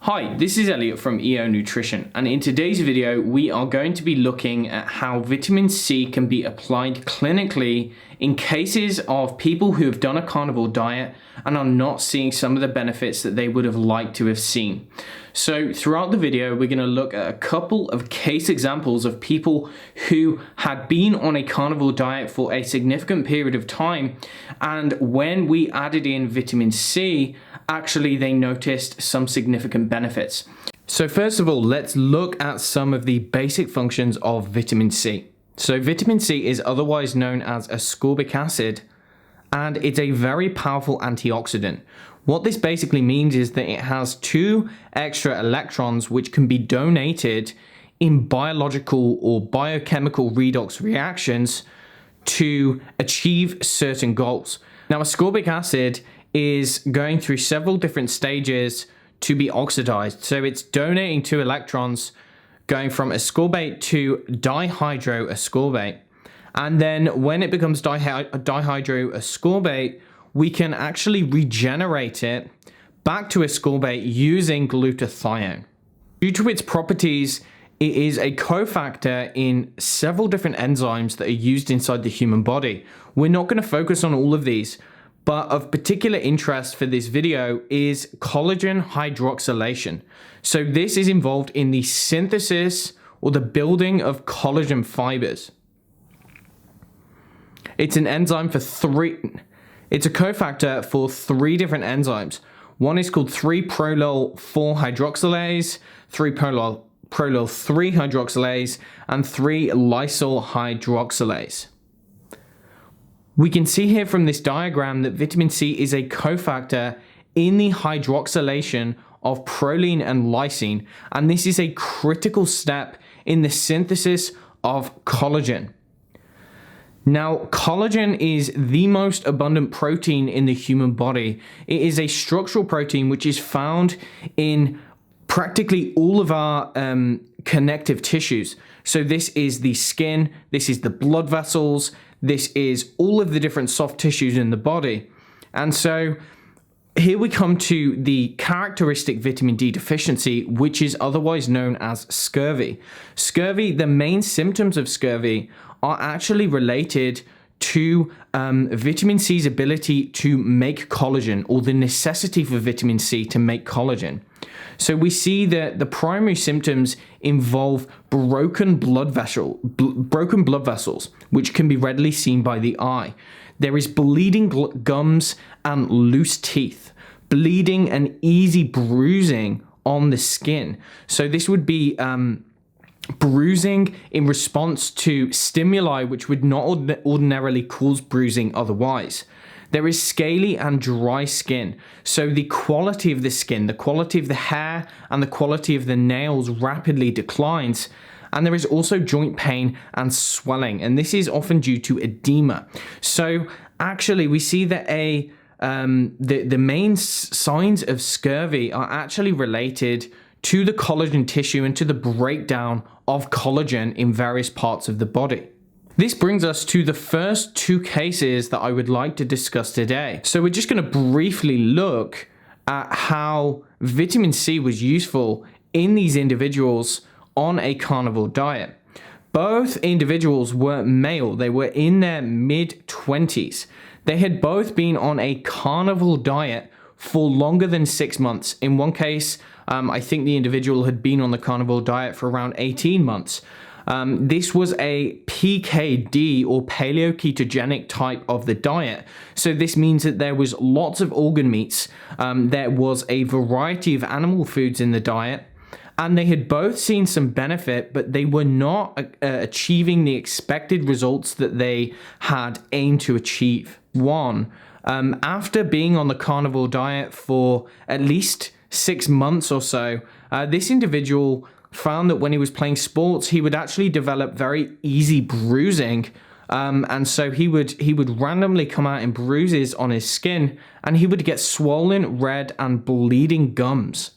Hi, this is Elliot from EO Nutrition, and in today's video we are going to be looking at how vitamin C can be applied clinically in cases of people who have done a carnivore diet and are not seeing some of the benefits that they would have liked to have seen. So throughout the video we're going to look at a couple of case examples of people who had been on a carnivore diet for a significant period of time, and when we added in vitamin C, actually they noticed some significant benefits. So first of all, let's look at some of the basic functions of vitamin C. So vitamin C is otherwise known as ascorbic acid, and it's a very powerful antioxidant. What this basically means is that it has 2 extra electrons which can be donated in biological or biochemical redox reactions to achieve certain goals. Now, ascorbic acid is going through several different stages to be oxidized. So it's donating 2 electrons, going from ascorbate to dihydroascorbate. And then when it becomes dihydroascorbate, we can actually regenerate it back to ascorbate using glutathione. Due to its properties, it is a cofactor in several different enzymes that are used inside the human body. We're not going to focus on all of these, but of particular interest for this video is collagen hydroxylation. So this is involved in the synthesis or the building of collagen fibers. It's an enzyme for it's a cofactor for 3 different enzymes. One is called 3-prolyl 4-hydroxylase, 3-prolyl 3-hydroxylase, and 3-lysyl hydroxylase. We can see here from this diagram that vitamin C is a cofactor in the hydroxylation of proline and lysine, and this is a critical step in the synthesis of collagen. Now, collagen is the most abundant protein in the human body. It is a structural protein which is found in practically all of our connective tissues. So this is the skin, this is the blood vessels, this is all of the different soft tissues in the body. And so here we come to the characteristic vitamin D deficiency, which is otherwise known as scurvy. Scurvy, the main symptoms of scurvy are actually related to vitamin C's ability to make collagen, or the necessity for vitamin C to make collagen. So we see that the primary symptoms involve broken blood vessels, which can be readily seen by the eye. There is bleeding gums and loose teeth, bleeding and easy bruising on the skin. So this would be bruising in response to stimuli which would not ordinarily cause bruising otherwise. There is scaly and dry skin. So the quality of the skin, the quality of the hair, and the quality of the nails rapidly declines. And there is also joint pain and swelling, and this is often due to edema. So actually we see that the main signs of scurvy are actually related to the collagen tissue and to the breakdown of collagen in various parts of the body. This brings us to the first 2 cases that I would like to discuss today. So we're just going to briefly look at how vitamin C was useful in these individuals on a carnivore diet. Both individuals were male. They were in their mid-20s. They had both been on a carnivore diet for longer than 6 months. In one case, I think the individual had been on the carnivore diet for around 18 months. This was a PKD or paleo-ketogenic type of the diet. So this means that there was lots of organ meats. There was a variety of animal foods in the diet, and they had both seen some benefit, but they were not achieving the expected results that they had aimed to achieve. After being on the carnivore diet for at least 6 months or so, this individual found that when he was playing sports, he would actually develop very easy bruising. And so he would randomly come out in bruises on his skin, and he would get swollen, red, and bleeding gums.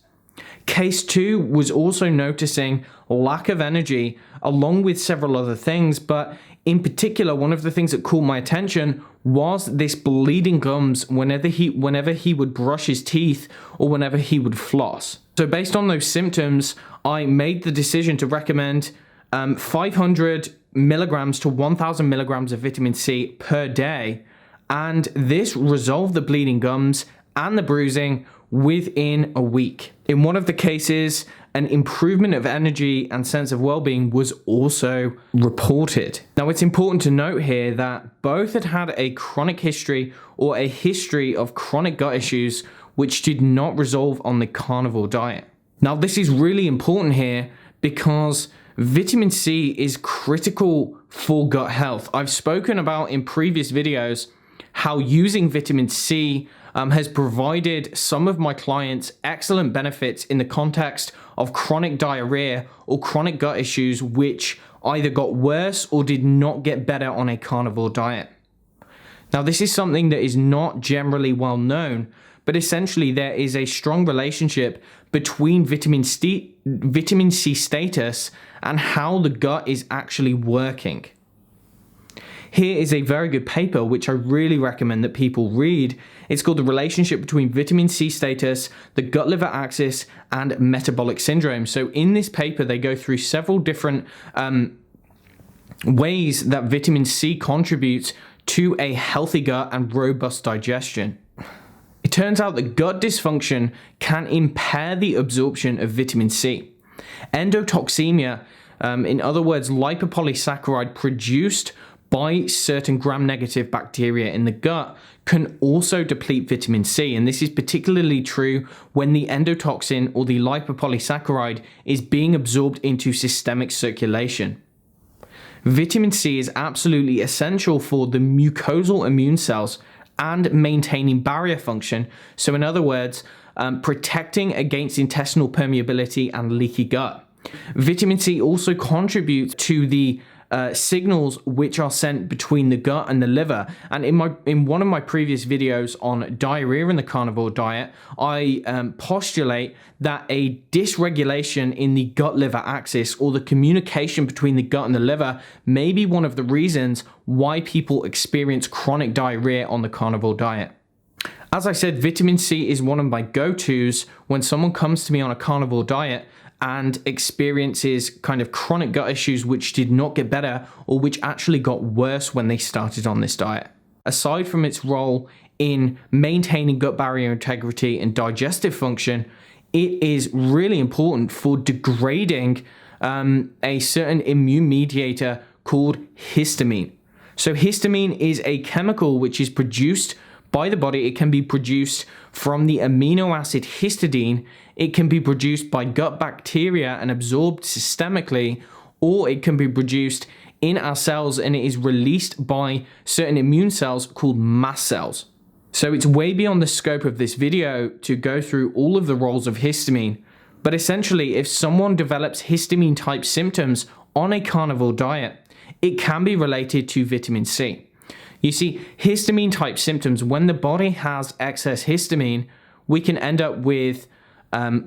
Case 2 was also noticing lack of energy along with several other things, but in particular, one of the things that caught my attention was this bleeding gums whenever he would brush his teeth or whenever he would floss. So based on those symptoms, I made the decision to recommend 500 milligrams to 1,000 milligrams of vitamin C per day, and this resolved the bleeding gums and the bruising within a week. In one of the cases, an improvement of energy and sense of well-being was also reported. Now, it's important to note here that both had a chronic history or a history of chronic gut issues which did not resolve on the carnivore diet. Now, this is really important here because vitamin C is critical for gut health. I've spoken about in previous videos how using vitamin C has provided some of my clients excellent benefits in the context of chronic diarrhea or chronic gut issues which either got worse or did not get better on a carnivore diet. Now, this is something that is not generally well known, but essentially there is a strong relationship between vitamin C status and how the gut is actually working. Here is a very good paper which I really recommend that people read. It's called The Relationship Between Vitamin C Status, the Gut-Liver Axis, and Metabolic Syndrome. So in this paper, they go through several different ways that vitamin C contributes to a healthy gut and robust digestion. It turns out that gut dysfunction can impair the absorption of vitamin C. Endotoxemia, in other words, lipopolysaccharide produced by certain gram-negative bacteria in the gut, can also deplete vitamin C, and this is particularly true when the endotoxin or the lipopolysaccharide is being absorbed into systemic circulation. Vitamin C is absolutely essential for the mucosal immune cells and maintaining barrier function, so in other words, protecting against intestinal permeability and leaky gut. Vitamin C also contributes to the signals which are sent between the gut and the liver. And in one of my previous videos on diarrhea in the carnivore diet, I postulate that a dysregulation in the gut-liver axis, or the communication between the gut and the liver, may be one of the reasons why people experience chronic diarrhea on the carnivore diet. As I said, vitamin C is one of my go-tos when someone comes to me on a carnivore diet and experiences kind of chronic gut issues which did not get better or which actually got worse when they started on this diet. Aside from its role in maintaining gut barrier integrity and digestive function, it is really important for degrading a certain immune mediator called histamine. So histamine is a chemical which is produced by the body. It can be produced from the amino acid histidine. It can be produced by gut bacteria and absorbed systemically, or it can be produced in our cells and it is released by certain immune cells called mast cells. So it's way beyond the scope of this video to go through all of the roles of histamine, but essentially if someone develops histamine type symptoms on a carnivore diet, it can be related to vitamin C. You see, histamine type symptoms, when the body has excess histamine, we can end up with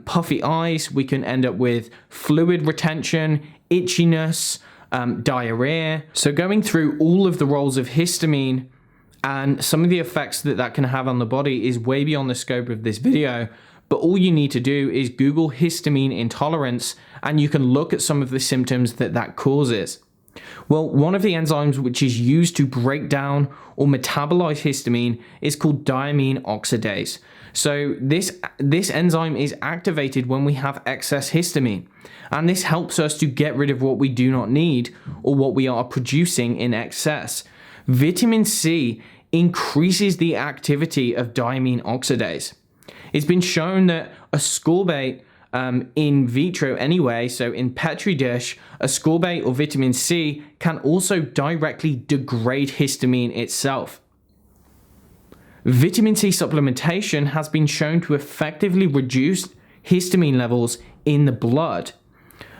puffy eyes, we can end up with fluid retention, itchiness, diarrhea. So going through all of the roles of histamine and some of the effects that that can have on the body is way beyond the scope of this video, but all you need to do is Google histamine intolerance and you can look at some of the symptoms that that causes. Well, one of the enzymes which is used to break down or metabolize histamine is called diamine oxidase. So this enzyme is activated when we have excess histamine, and this helps us to get rid of what we do not need or what we are producing in excess. Vitamin C increases the activity of diamine oxidase. It's been shown that ascorbate in vitro anyway, so in petri dish, ascorbate or vitamin C can also directly degrade histamine itself. Vitamin C supplementation has been shown to effectively reduce histamine levels in the blood.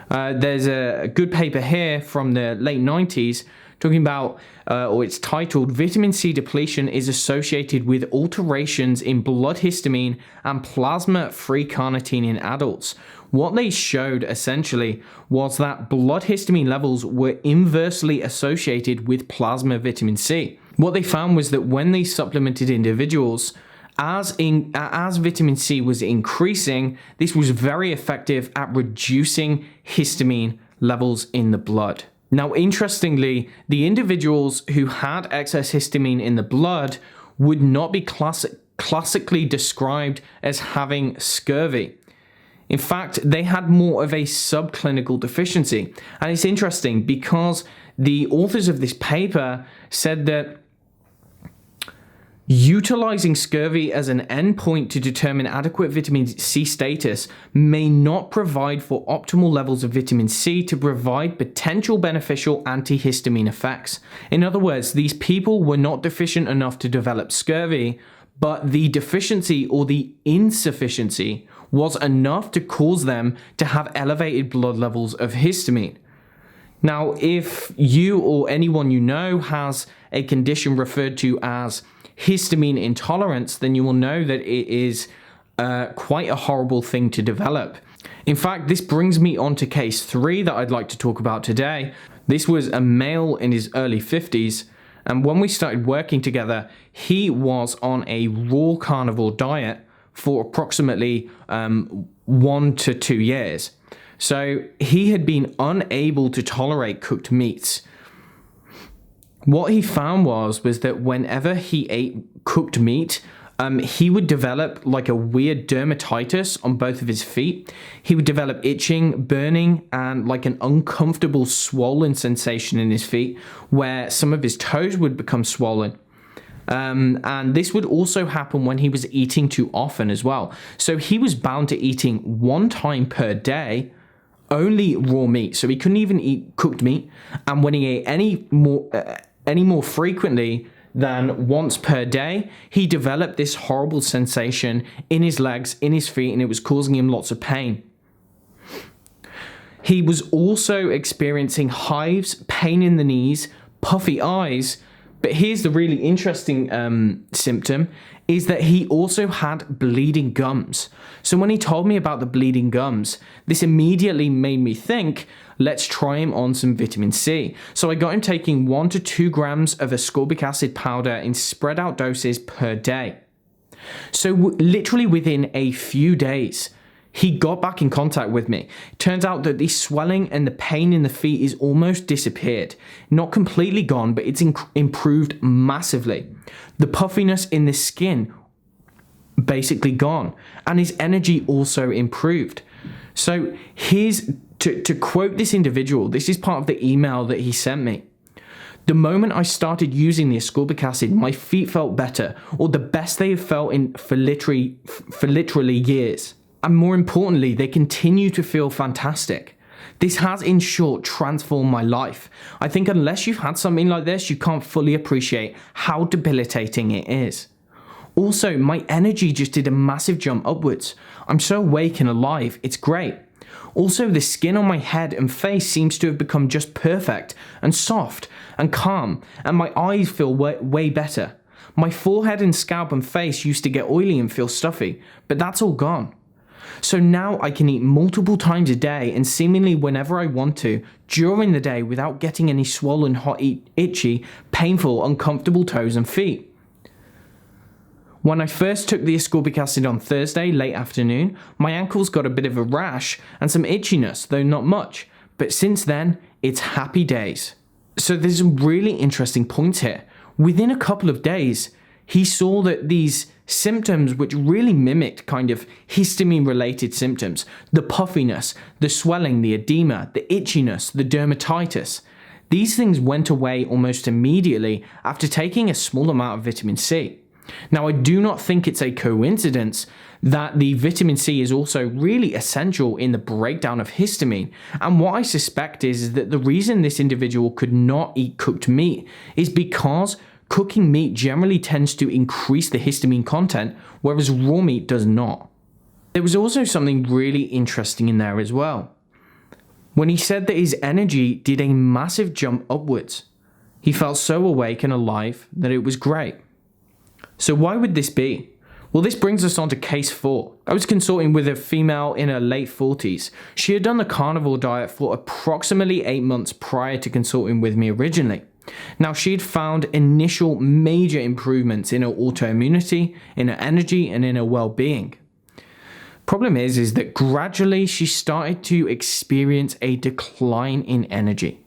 There's a good paper here from the late 90s talking about, or it's titled, Vitamin C depletion is associated with alterations in blood histamine and plasma-free carnitine in adults. What they showed essentially was that blood histamine levels were inversely associated with plasma vitamin C. What they found was that when they supplemented individuals, as vitamin C was increasing, this was very effective at reducing histamine levels in the blood. Now, interestingly, the individuals who had excess histamine in the blood would not be classically described as having scurvy. In fact, they had more of a subclinical deficiency. And it's interesting because the authors of this paper said that utilizing scurvy as an endpoint to determine adequate vitamin C status may not provide for optimal levels of vitamin C to provide potential beneficial antihistamine effects. In other words, these people were not deficient enough to develop scurvy, but the deficiency or the insufficiency was enough to cause them to have elevated blood levels of histamine. Now, if you or anyone you know has a condition referred to as histamine intolerance, then you will know that it is quite a horrible thing to develop. In fact, this brings me on to case 3 that I'd like to talk about today. This was a male in his early 50s, and when we started working together, he was on a raw carnivore diet for approximately 1 to 2 years. So he had been unable to tolerate cooked meats. What he found was that whenever he ate cooked meat, he would develop like a weird dermatitis on both of his feet. He would develop itching, burning, and like an uncomfortable swollen sensation in his feet where some of his toes would become swollen. And this would also happen when he was eating too often as well. So he was bound to eating 1 time per day, only raw meat. So he couldn't even eat cooked meat. And when he ate any more frequently than once per day, he developed this horrible sensation in his legs, in his feet, and it was causing him lots of pain. He was also experiencing hives, pain in the knees, puffy eyes, but here's the really interesting symptom, is that he also had bleeding gums. So when he told me about the bleeding gums, this immediately made me think, let's try him on some vitamin C. So I got him taking 1 to 2 grams of ascorbic acid powder in spread out doses per day. So literally within a few days, he got back in contact with me. Turns out that the swelling and the pain in the feet is almost disappeared. Not completely gone, but it's improved massively. The puffiness in the skin basically gone. And his energy also improved. So to quote this individual, this is part of the email that he sent me. The moment I started using the ascorbic acid, my feet felt better, or the best they have felt for literally years. And more importantly, they continue to feel fantastic. This has, in short, transformed my life. I think unless you've had something like this, you can't fully appreciate how debilitating it is. Also, my energy just did a massive jump upwards. I'm so awake and alive, it's great. Also, the skin on my head and face seems to have become just perfect and soft and calm, and my eyes feel way better. My forehead and scalp and face used to get oily and feel stuffy, but that's all gone. So now I can eat multiple times a day and seemingly whenever I want to during the day without getting any swollen, hot, itchy, painful, uncomfortable toes and feet. When I first took the ascorbic acid on Thursday late afternoon, my ankles got a bit of a rash and some itchiness, though not much. But since then, it's happy days. So there's some really interesting points here. Within a couple of days, he saw that these symptoms, which really mimicked kind of histamine-related symptoms, the puffiness, the swelling, the edema, the itchiness, the dermatitis, these things went away almost immediately after taking a small amount of vitamin C. Now, I do not think it's a coincidence that the vitamin C is also really essential in the breakdown of histamine. And what I suspect is that the reason this individual could not eat cooked meat is because cooking meat generally tends to increase the histamine content, whereas raw meat does not. There was also something really interesting in there as well. When he said that his energy did a massive jump upwards, he felt so awake and alive that it was great. So why would this be? Well, this brings us on to case 4. I was consulting with a female in her late 40s. She had done the carnivore diet for approximately 8 months prior to consulting with me originally. Now, she'd found initial major improvements in her autoimmunity, in her energy, and in her well-being. Problem is that gradually she started to experience a decline in energy.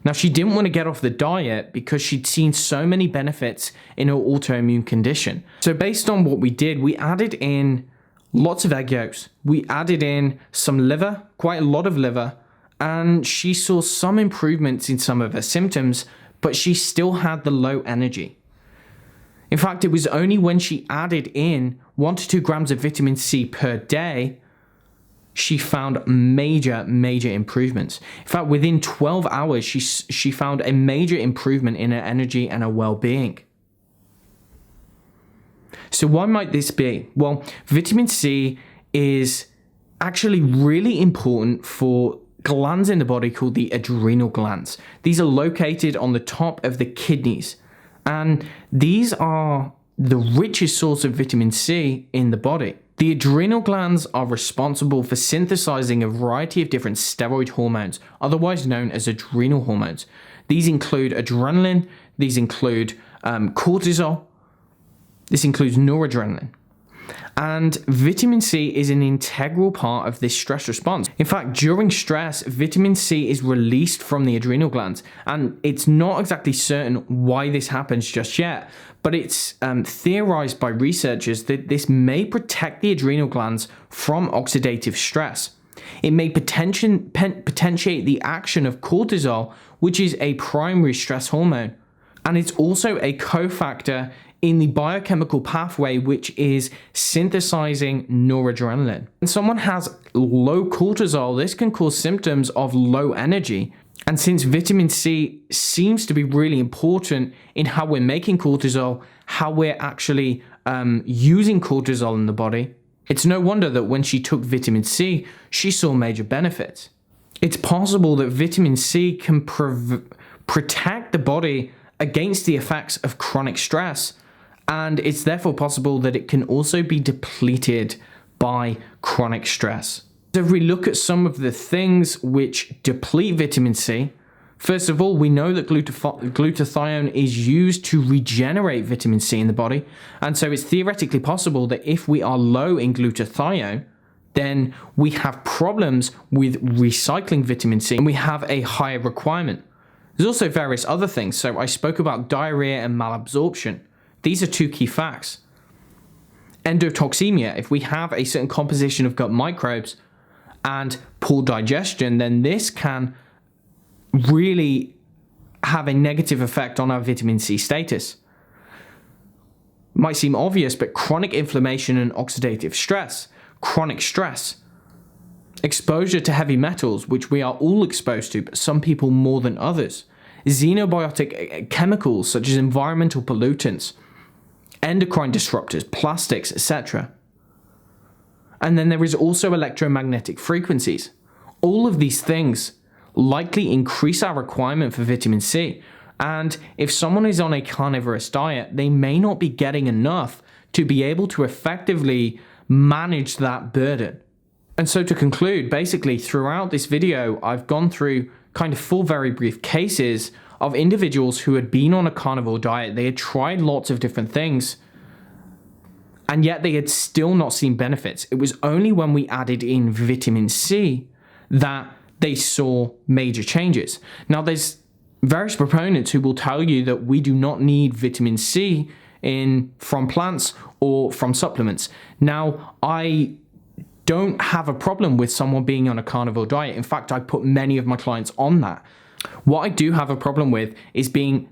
Now, she didn't want to get off the diet because she'd seen so many benefits in her autoimmune condition. So based on what we did, we added in lots of egg yolks. We added in some liver, quite a lot of liver, and she saw some improvements in some of her symptoms, but she still had the low energy. In fact, it was only when she added in 1 to 2 grams of vitamin C per day she found major improvements. In fact, within 12 hours, she found a major improvement in her energy and her well-being. So why might this be? Well, vitamin C is actually really important for glands in the body called the adrenal glands. These are located on the top of the kidneys, and these are the richest source of vitamin C in the body. The adrenal glands are responsible for synthesizing a variety of different steroid hormones, otherwise known as adrenal hormones. These include adrenaline, these include cortisol, this includes noradrenaline. And vitamin C is an integral part of this stress response. In fact, during stress, vitamin C is released from the adrenal glands, and it's not exactly certain why this happens just yet, but it's theorized by researchers that this may protect the adrenal glands from oxidative stress. It may potentiate the action of cortisol, which is a primary stress hormone, and it's also a cofactor in the biochemical pathway which is synthesizing noradrenaline. When someone has low cortisol, this can cause symptoms of low energy. And since vitamin C seems to be really important in how we're making cortisol, how we're actually using cortisol in the body, it's no wonder that when she took vitamin C, she saw major benefits. It's possible that vitamin C can protect the body against the effects of chronic stress, and it's therefore possible that it can also be depleted by chronic stress. So if we look at some of the things which deplete vitamin C, first of all, we know that glutathione is used to regenerate vitamin C in the body, and so it's theoretically possible that if we are low in glutathione, then we have problems with recycling vitamin C and we have a higher requirement. There's also various other things. So I spoke about diarrhea and malabsorption. These are two key facts. Endotoxemia, if we have a certain composition of gut microbes and poor digestion, then this can really have a negative effect on our vitamin C status. Might seem obvious, but chronic inflammation and oxidative stress, chronic stress, exposure to heavy metals, which we are all exposed to, but some people more than others, xenobiotic chemicals such as environmental pollutants, endocrine disruptors, plastics, etc. And then there is also electromagnetic frequencies. All of these things likely increase our requirement for vitamin C. And if someone is on a carnivorous diet, they may not be getting enough to be able to effectively manage that burden. And so to conclude, basically throughout this video, I've gone through kind of 4 very brief cases of individuals who had been on a carnivore diet. They had tried lots of different things, and yet they had still not seen benefits. It was only when we added in vitamin C that they saw major changes. Now, there's various proponents who will tell you that we do not need vitamin C from plants or from supplements. Now, I don't have a problem with someone being on a carnivore diet. In fact, I put many of my clients on that. What I do have a problem with is being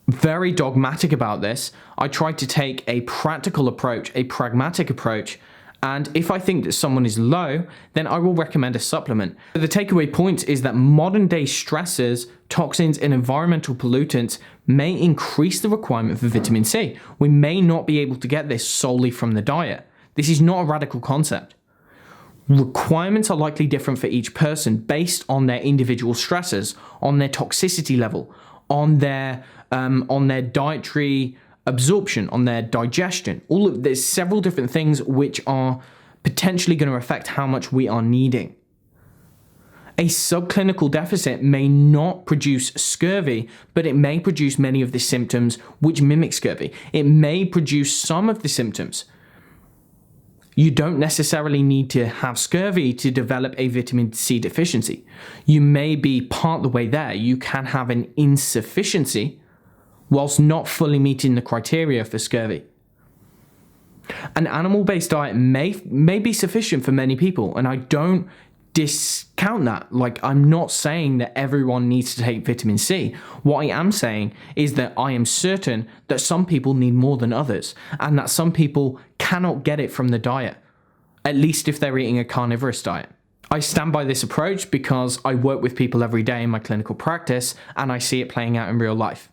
very dogmatic about this. I try to take a practical approach, a pragmatic approach, and if I think that someone is low, then I will recommend a supplement. The takeaway point is that modern day stressors, toxins, and environmental pollutants may increase the requirement for vitamin C. We may not be able to get this solely from the diet. This is not a radical concept. Requirements are likely different for each person based on their individual stressors, on their toxicity level, on their dietary absorption, on their digestion. There's several different things which are potentially going to affect how much we are needing. A subclinical deficit may not produce scurvy, but it may produce many of the symptoms which mimic scurvy. It may produce some of the symptoms. You don't necessarily need to have scurvy to develop a vitamin C deficiency. You may be part the way there. You can have an insufficiency whilst not fully meeting the criteria for scurvy. An animal-based diet may be sufficient for many people, and I don't discount that. Like, I'm not saying that everyone needs to take vitamin C. What I am saying is that I am certain that some people need more than others, and that some people cannot get it from the diet, at least if they're eating a carnivorous diet. I stand by this approach because I work with people every day in my clinical practice, and I see it playing out in real life.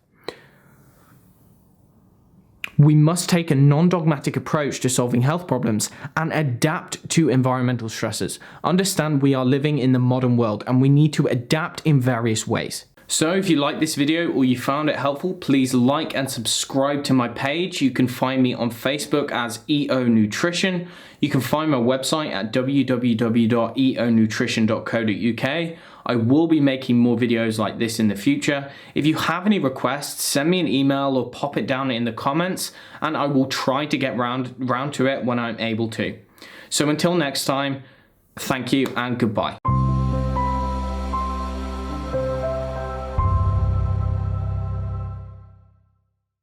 We must take a non-dogmatic approach to solving health problems and adapt to environmental stresses. Understand we are living in the modern world and we need to adapt in various ways. So if you like this video or you found it helpful, please like and subscribe to my page. You can find me on Facebook as EO Nutrition. You can find my website at www.eonutrition.co.uk. I will be making more videos like this in the future. If you have any requests, send me an email or pop it down in the comments, and I will try to get round to it when I'm able to. So until next time, thank you and goodbye.